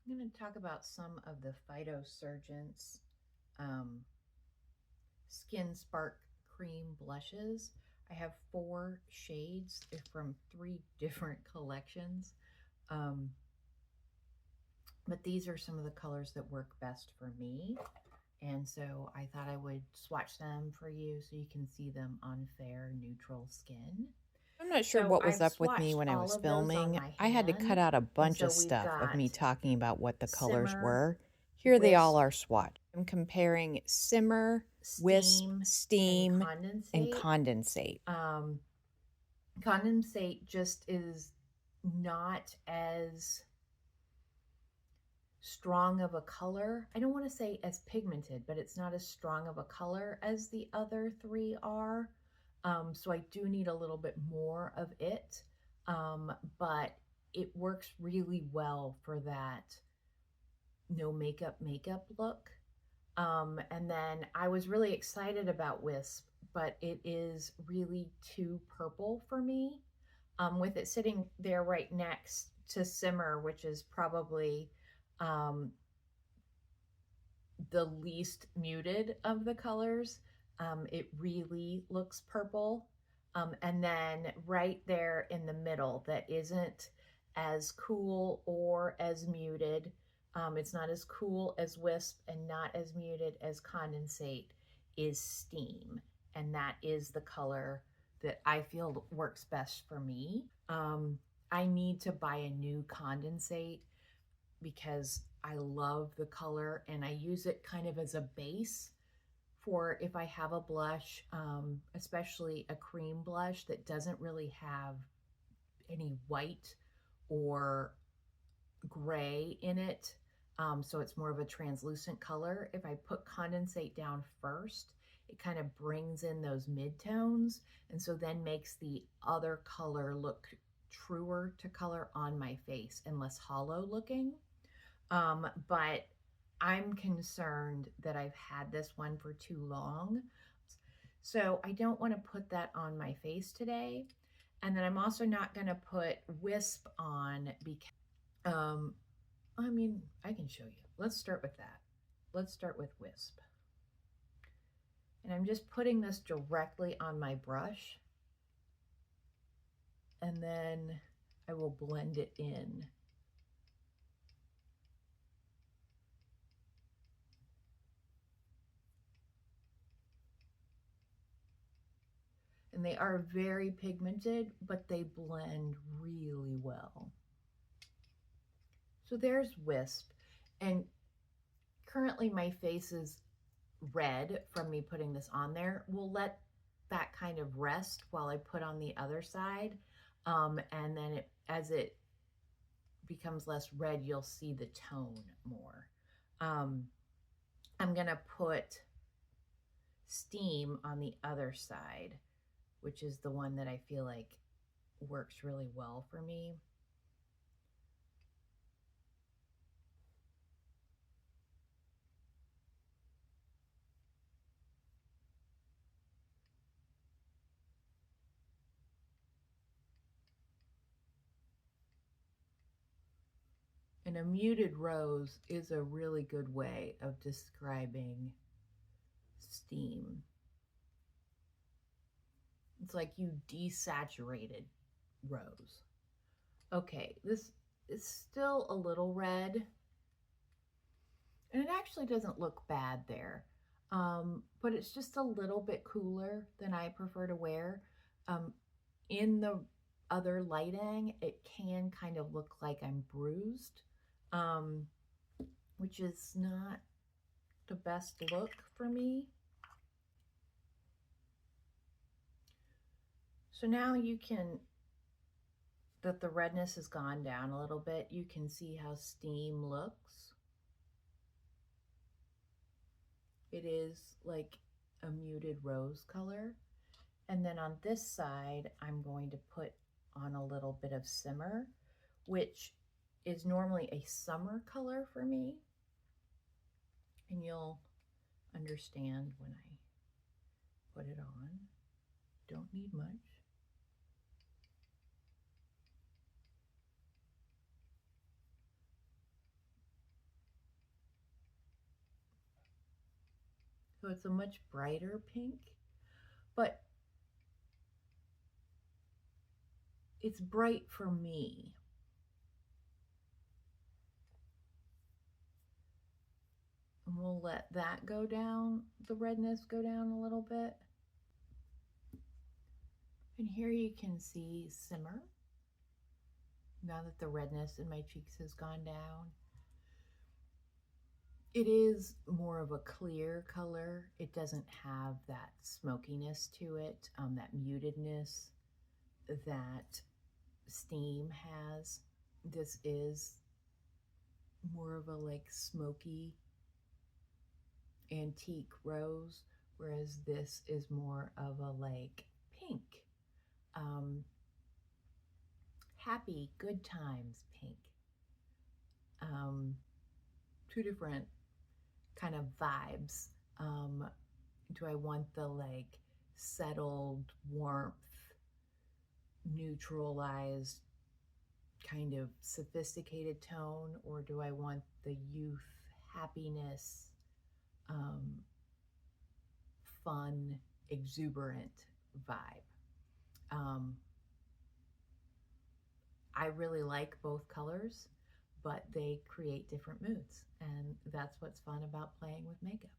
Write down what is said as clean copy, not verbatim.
I'm going to talk about some of the Phytosurgence um, Skin Spark Cream blushes. I have 4 shades. They're from 3 different collections. Um, but these are some of the colors that work best for me. And so I thought I would swatch them for you so you can see them on fair, neutral skin. I'm not sure So what was I've up with me swatched when I all was of those on filming. my I had to cut hand. out a And bunch so of we've stuff of me got talking about what the colors Simmer, were. Here they all Wisp, are swatched. I'm comparing Simmer, Wisp, Steam, and Steam, and Condensate. Condensate. Um, Condensate just is not as strong of a color. I don't want to say as pigmented, but it's not as strong of a color as the other 3 are. So I do need a little bit more of it. But it works really well for that no makeup look. And then I was really excited about Wisp, but it is really too purple for me. With it sitting there right next to Simmer, which is probably um, the least muted of the colors. It really looks purple. And then right there in the middle, that isn't as cool or as muted. It's not as cool as Wisp and not as muted as Condensate, is Steam. And that is the color that I feel works best for me. I need to buy a new Condensate because I love the color and I use it kind of as a base for if I have a blush, especially a cream blush that doesn't really have any white or gray in it. So it's more of a translucent color. If I put condensate down first, it kind of brings in those midtones and so then makes the other color look truer to color on my face and less hollow looking. But I'm concerned that I've had this one for too long. So I don't want to put that on my face today. And then I'm also not going to put Wisp on because, I mean, I can show you. Let's start with that. Let's start with Wisp. And I'm just putting this directly on my brush. And then I will blend it in. And they are very pigmented, but they blend really well. So there's Wisp. And currently my face is red from me putting this on there. We'll let that kind of rest while I put on the other side. And then as it becomes less red, you'll see the tone more. I'm going to put Steam on the other side, which is the one that I feel like works really well for me. And a muted rose is a really good way of describing Steam. It's like you desaturated rose. Okay, this is still a little red, and it actually doesn't look bad there. But it's just a little bit cooler than I prefer to wear. In the other lighting, it can kind of look like I'm bruised, um, which is not the best look for me. So now you can, that the redness has gone down a little bit, you can see how Steam looks. It is like a muted rose color. And then on this side, I'm going to put on a little bit of Simmer, which is normally a summer color for me. And you'll understand when I put it on. Don't need much. So it's a much brighter pink, but it's bright for me. And we'll let that go down, the redness go down a little bit. And here you can see simmer. Now that the redness in my cheeks has gone down. It is more of a clear color. It doesn't have that smokiness to it, that mutedness that Steam has. This is more of a like smoky antique rose, whereas this is more of a like pink, happy, good times pink. Two different kind of vibes. Do I want the like settled warmth, neutralized kind of sophisticated tone, or do I want the youth, happiness, fun, exuberant vibe? I really like both colors, but they create different moods, and that's what's fun about playing with makeup.